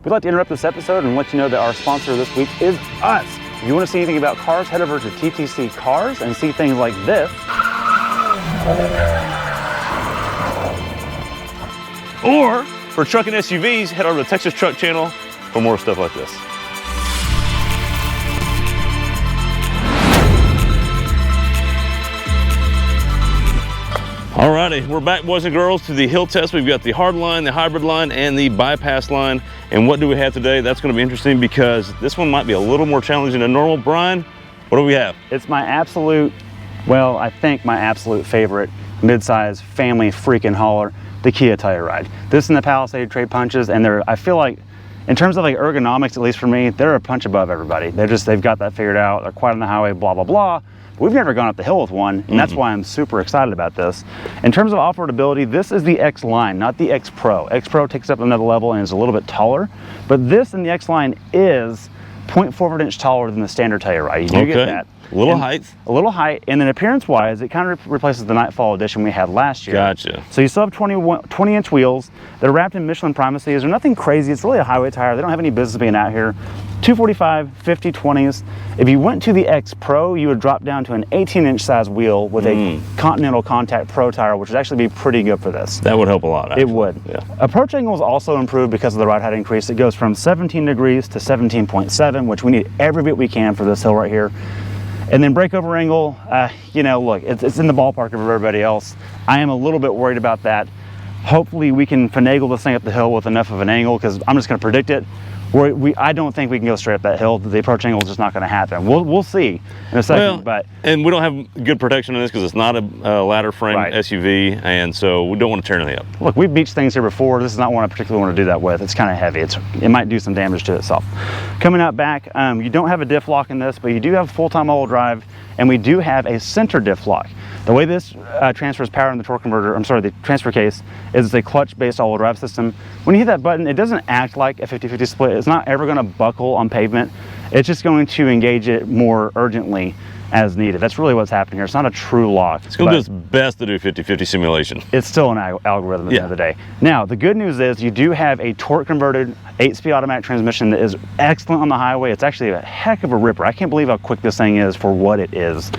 we'd like to interrupt this episode and let you know that our sponsor this week is us. If you want to see anything about cars, head over to TTC Cars and see things like this. Or for truck and SUVs, head over to the Texas Truck Channel for more stuff like this. Alrighty, we're back, boys and girls, to the hill test. We've got the hard line, the hybrid line, and the bypass line. And what do we have today? That's going to be interesting because this one might be a little more challenging than normal. Brian, what do we have? It's my absolute, well, I think my absolute favorite mid-size family freaking hauler, the Kia Telluride. This and the Palisade trade punches, and I feel like, in terms of like ergonomics, at least for me, they're a punch above everybody. They've got that figured out. They're quiet on the highway, blah, blah, blah. We've never gone up the hill with one, and that's why I'm super excited about this. In terms of off-road ability, this is the X Line, not the X Pro. X Pro takes up another level and is a little bit taller, but this and the X Line is 0.4 inch taller than the standard Telluride. You do get that. A little height. A little height, and then appearance-wise, it kind of replaces the Nightfall edition we had last year. Gotcha. So you still have 20-inch wheels. They're wrapped in Michelin primacy. They're nothing crazy. It's really a highway tire. They don't have any business being out here. 245, 50, 20s. If you went to the X Pro, you would drop down to an 18-inch size wheel with a Continental Contact Pro tire, which would actually be pretty good for this. That would help a lot, actually. It would. Yeah. Approach angles also improved because of the ride height increase. It goes from 17 degrees to 17.7, which we need every bit we can for this hill right here. And then breakover angle, you know, look, it's in the ballpark of everybody else. I am a little bit worried about that. Hopefully we can finagle this thing up the hill with enough of an angle, because I'm just going to predict it. I don't think we can go straight up that hill. The approach angle is just not going to happen. We'll see in a second. Well, and we don't have good protection on this because it's not a ladder frame SUV, and so we don't want to tear anything up. Look, we've beached things here before. This is not one I particularly want to do that with. It's kind of heavy. It might do some damage to itself. Coming out back, you don't have a diff lock in this, but you do have full-time all-wheel drive, and we do have a center diff lock. The way this transfers power in the torque converter, the transfer case, is it's a clutch-based all-wheel drive system. When you hit that button, it doesn't act like a 50-50 split. It's not ever going to buckle on pavement. It's just going to engage it more urgently as needed. That's really what's happening here. It's not a true lock. It's going to do its best to do 50-50 simulation. It's still an algorithm at the end of the day. Now, the good news is you do have a torque-converted 8-speed automatic transmission that is excellent on the highway. It's actually a heck of a ripper. I can't believe how quick this thing is for what it is.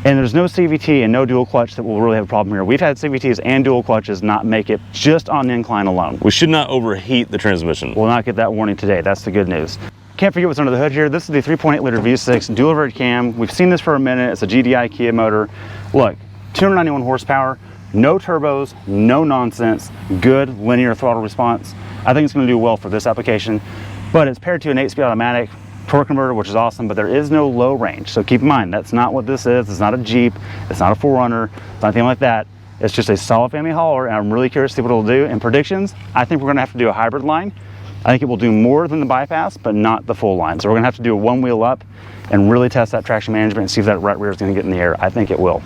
And there's no CVT and no dual clutch that will really have a problem here. We've had CVTs and dual clutches not make it just on the incline alone. We should not overheat the transmission. We'll not get that warning today. That's the good news. Can't forget what's under the hood here. This is the 3.8 liter V6 dual overhead cam. We've seen this for a minute. It's a GDI Kia motor. Look, 291 horsepower, no turbos, no nonsense, good linear throttle response. I think it's going to do well for this application, but it's paired to an 8-speed automatic torque converter, which is awesome, but there is no low range. So keep in mind, that's not what this is. It's not a Jeep. It's not a 4Runner. It's not anything like that. It's just a solid family hauler, and I'm really curious to see what it'll do. In predictions, I think we're going to have to do a hybrid line. I think it will do more than the bypass, but not the full line. So we're going to have to do a one wheel up and really test that traction management and see if that right rear is going to get in the air. I think it will.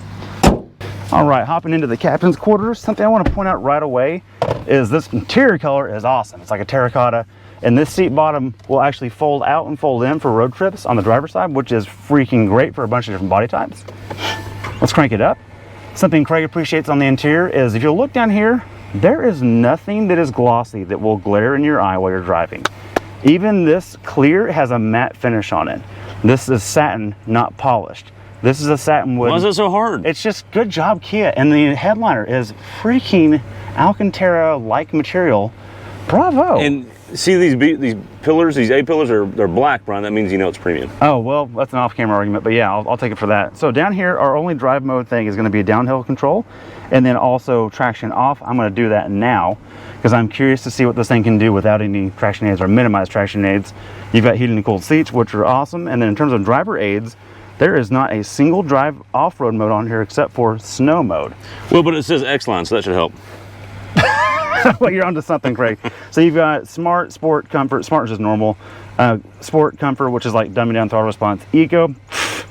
All right, hopping into the captain's quarters. Something I want to point out right away is this interior color is awesome. It's like a terracotta. And this seat bottom will actually fold out and fold in for road trips on the driver's side, which is freaking great for a bunch of different body types. Let's crank it up. Something Craig appreciates on the interior is if you look down here, there is nothing that is glossy that will glare in your eye while you're driving. Even this clear has a matte finish on it. This is satin, not polished. This is a satin wood. Why is it so hard? It's just good job, Kia. And the headliner is freaking Alcantara-like material. Bravo. And see these pillars, these A-pillars, they're black, Brian. That means you know it's premium. Oh, well, that's an off-camera argument, but yeah, I'll take it for that. So down here, our only drive mode thing is going to be a downhill control, and then also traction off. I'm going to do that now because I'm curious to see what this thing can do without any traction aids or minimized traction aids. You've got heated and cooled seats, which are awesome. And then in terms of driver aids, there is not a single drive off-road mode on here except for snow mode. Well, but it says X Line, so that should help. Well, you're onto something, Craig. So you've got Smart, Sport, Comfort. Smart is just normal. Sport, Comfort, which is like dumbing down throttle response. Eco,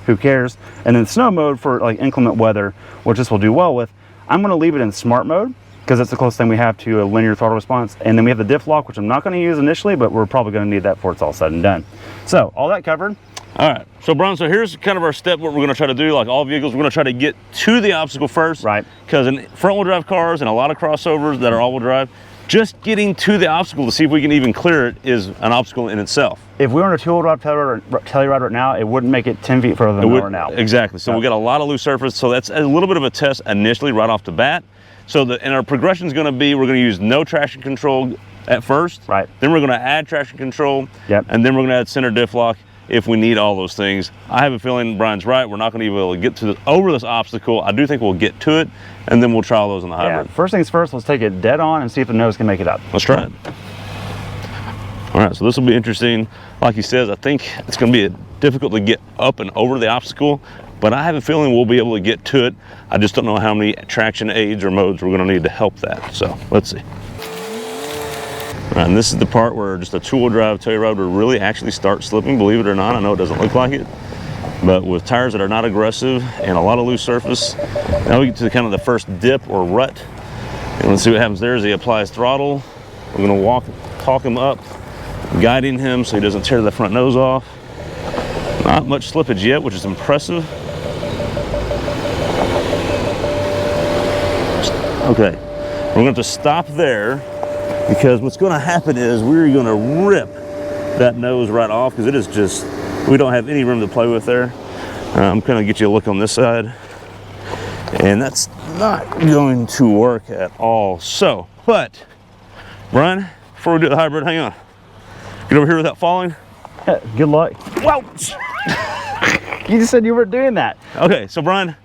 who cares? And then Snow mode for like inclement weather, which this will do well with. I'm going to leave it in Smart mode because that's the closest thing we have to a linear throttle response. And then we have the diff lock, which I'm not going to use initially, but we're probably going to need that before it's all said and done. So all that covered. All right, so Brian, so here's kind of our step, what we're gonna try to do, like all vehicles, we're gonna try to get to the obstacle first. Right. Because in front-wheel drive cars and a lot of crossovers that are all-wheel drive, just getting to the obstacle to see if we can even clear it is an obstacle in itself. If we were on a two-wheel drive Telluride right now, it wouldn't make it 10 feet further than we are now. Exactly. So we got a lot of loose surface. So that's a little bit of a test initially right off the bat. So and our progression is going to be, we're going to use no traction control at first. Right. Then we're going to add traction control. Yep. And then we're going to add center diff lock if we need all those things. I have a feeling Brian's right. We're not going to be able to get over this obstacle. I do think we'll get to it, and then we'll try all those on the hybrid. Yeah. First things first, let's take it dead on and see if the nose can make it up. Let's try it. All right, so this will be interesting. Like he says, I think it's going to be difficult to get up and over the obstacle, but I have a feeling we'll be able to get to it. I just don't know how many traction aids or modes we're going to need to help that. So let's see. All right, and this is the part where just a two-wheel drive Telluride would really actually start slipping, believe it or not. I know it doesn't look like it, but with tires that are not aggressive and a lot of loose surface, now we get to kind of the first dip or rut. And let's see what happens there as he applies throttle. We're going to talk him up, guiding him so he doesn't tear the front nose off. Not much slippage yet, which is impressive. Okay, we're going to have to stop there because what's going to happen is we're going to rip that nose right off because it is just, we don't have any room to play with there. I'm going to get you a look on this side, and that's not going to work at all. So, but Brian, before we do the hybrid, hang on. Get over here without falling. Good luck. Whoa! You just said you weren't doing that. Okay, so Brian,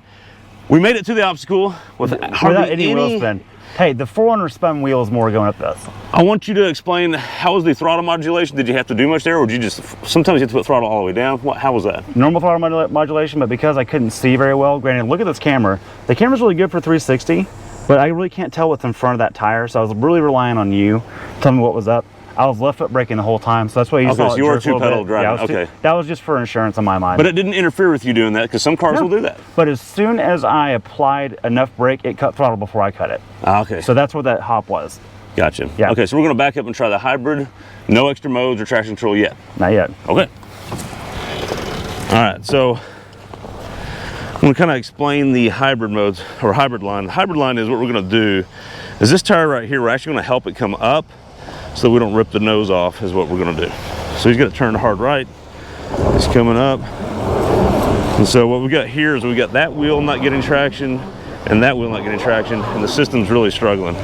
we made it to the obstacle without any wheel spin. Hey, the 400 spun wheel is more going up this. I want you to explain, how was the throttle modulation? Did you have to do much there, or did you just, sometimes you have to put throttle all the way down? How was that? Normal throttle modulation, but because I couldn't see very well, granted, look at this camera. The camera's really good for 360, but I really can't tell what's in front of that tire, so I was really relying on you to tell me what was up. I was left foot braking the whole time, so that's why you saw it. So you were two-pedal driving, yeah, okay. That was just for insurance on my mind. But it didn't interfere with you doing that, because some cars will do that. But as soon as I applied enough brake, it cut throttle before I cut it. Okay. So that's what that hop was. Gotcha. Yeah. Okay, so we're going to back up and try the hybrid. No extra modes or traction control yet. Not yet. Okay. All right, so I'm going to kind of explain the hybrid modes, or hybrid line. The hybrid line is what we're going to do is this tire right here, we're actually going to help it come up so that we don't rip the nose off is what we're going to do. So he's got to turn hard right. He's coming up. And so what we got here is we got that wheel not getting traction and that wheel not getting traction, and the system's really struggling.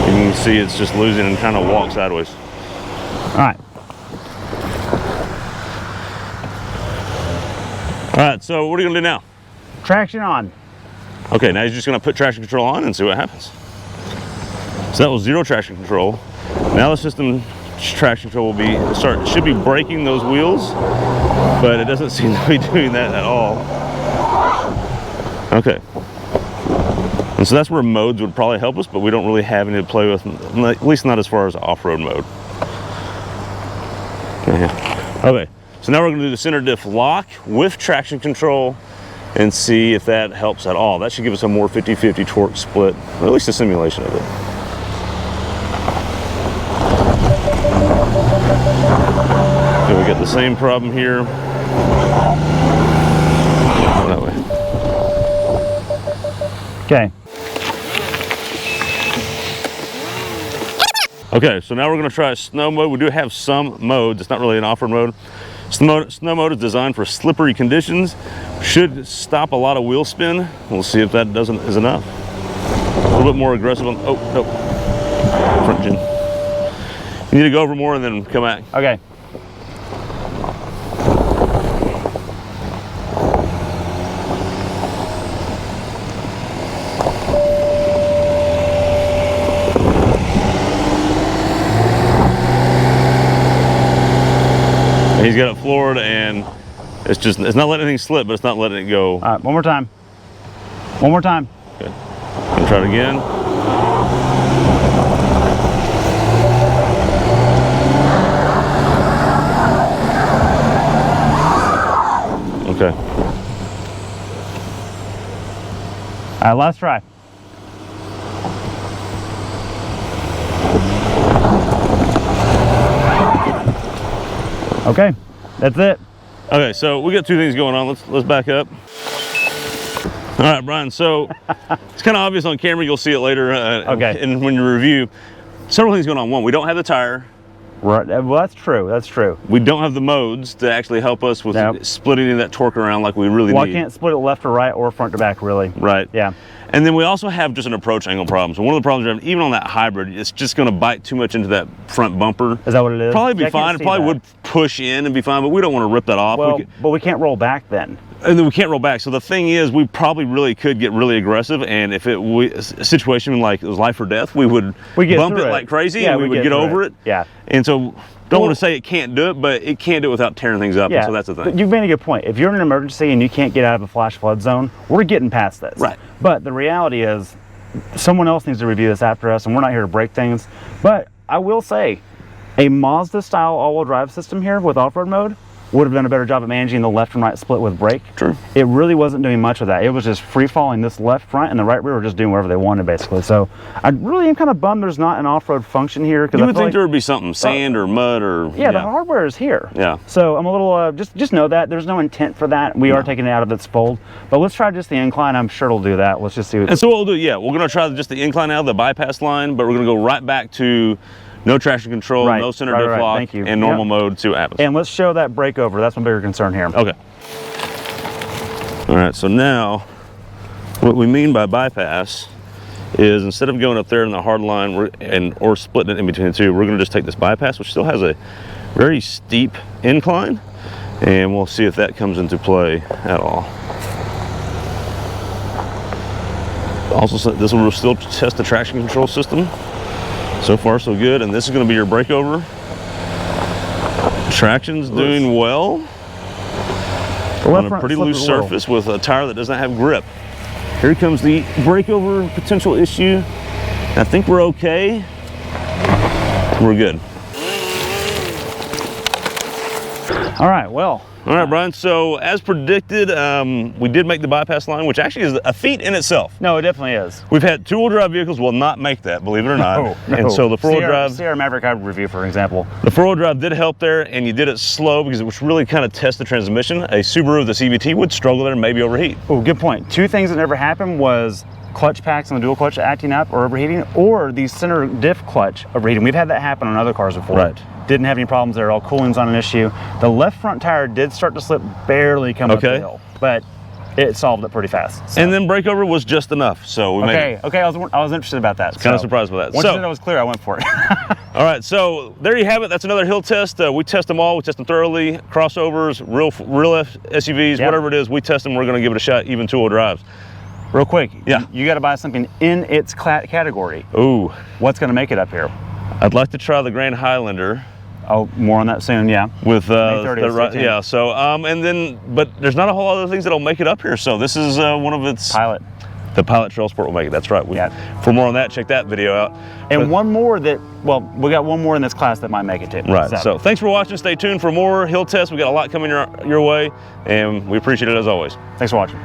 You can see it's just losing and kind of walk sideways. All right. All right, so what are you gonna do now? Traction on. Okay, now you're just gonna put traction control on and see what happens. So that was zero traction control. Now the system traction control will should be braking those wheels, but it doesn't seem to be doing that at all. Okay. And so that's where modes would probably help us, but we don't really have any to play with, at least not as far as off-road mode. Okay. So now we're going to do the center diff lock with traction control and see if that helps at all. That should give us a more 50-50 torque split, or at least a simulation of it. Okay, we got the same problem here. That way. Okay. Okay, so now we're going to try snow mode. We do have some modes. It's not really an off-road mode. Snow mode is designed for slippery conditions. Should stop a lot of wheel spin. We'll see if that is enough. A little bit more aggressive on, oh, no. Front gen. You need to go over more and then come back. Okay. He's got it floored and it's not letting anything slip, but it's not letting it go. All right, one more time. One more time. Okay. Gonna try it again. Okay. All right, last try. Okay, that's it. Okay, so we got two things going on. Let's back up. All right, Brian, so it's kind of obvious on camera. You'll see it later okay. and when you review. Several things going on. One, we don't have the tire. Right. Well, that's true. That's true. We don't have the modes to actually help us with splitting that torque around like we really need. Well, I can't split it left or right or front to back, really. Right. Yeah. And then we also have just an approach angle problem. So one of the problems we have, even on that hybrid, it's just going to bite too much into that front bumper. Is that what it is? Probably be fine. It probably would push in and be fine, but we don't want to rip that off. Well, but we can't roll back then. And then we can't roll back. So the thing is, we probably really could get really aggressive, and if a situation like it was life or death, we would bump it like crazy, and we would get over it. Yeah. And so, don't want to say it can't do it, but it can't do it without tearing things up. Yeah. And so that's the thing. But you've made a good point. If you're in an emergency and you can't get out of a flash flood zone, we're getting past this. Right. But the reality is, someone else needs to review this after us, and we're not here to break things. But I will say, a Mazda-style all-wheel drive system here with off-road mode would have done a better job at managing the left and right split with brake. True. It really wasn't doing much of that. It was just free-falling this left front, and the right rear were just doing whatever they wanted, basically. So I really am kind of bummed there's not an off-road function here. You would think there would be something, sand or mud or... Yeah, the hardware is here. Yeah. So I'm a little, just know that. There's no intent for that. We are taking it out of its fold. But let's try just the incline. I'm sure it'll do that. Let's just see what... And so what we'll do, we're going to try just the incline out of the bypass line, but we're going to go right back to no traction control, no center diff lock, and normal mode to Atlas. And let's show that brake over. That's my bigger concern here. Okay. All right, so now what we mean by bypass is instead of going up there in the hard line or splitting it in between the two, we're going to just take this bypass, which still has a very steep incline, and we'll see if that comes into play at all. Also, this will still test the traction control system. So far, so good. And this is going to be your breakover. Traction's doing well on a pretty loose surface with a tire that doesn't have grip. Here comes the breakover potential issue. I think we're okay. We're good. All right, well. All right, Brian, so as predicted, we did make the bypass line, which actually is a feat in itself. No, it definitely is. We've had two-wheel drive vehicles will not make that, believe it or not. No. And so the four-wheel drive... Sierra Maverick Hybrid review, for example. The four-wheel drive did help there, and you did it slow because it was really kind of test the transmission. A Subaru, the CVT, would struggle there and maybe overheat. Oh, good point. Two things that never happened was clutch packs on the dual clutch acting up or overheating, or the center diff clutch overheating. We've had that happen on other cars before. Right. Didn't have any problems there. All cooling's on an issue. The left front tire did start to slip, barely coming up the hill, but it solved it pretty fast. So. And then breakover was just enough, so we made it. Okay, I was interested about that. Kind of surprised by that. Once I was clear, I went for it. All right, so there you have it. That's another hill test. We test them all. We test them thoroughly. Crossovers, real SUVs, whatever it is, we test them. We're going to give it a shot, even two-wheel drives. Real quick, yeah, you got to buy something in its category. Ooh. What's going to make it up here? I'd like to try the Grand Highlander. Oh, more on that soon, yeah. With yeah. So and then, but there's not a whole lot of things that'll make it up here. So this is one of its Pilot. The Pilot Trail Sport will make it. That's right. For more on that, check that video out. And one more that, well, we got one more in this class that might make it too. Right. So thanks for watching. Stay tuned for more hill tests. We got a lot coming your way, and we appreciate it as always. Thanks for watching.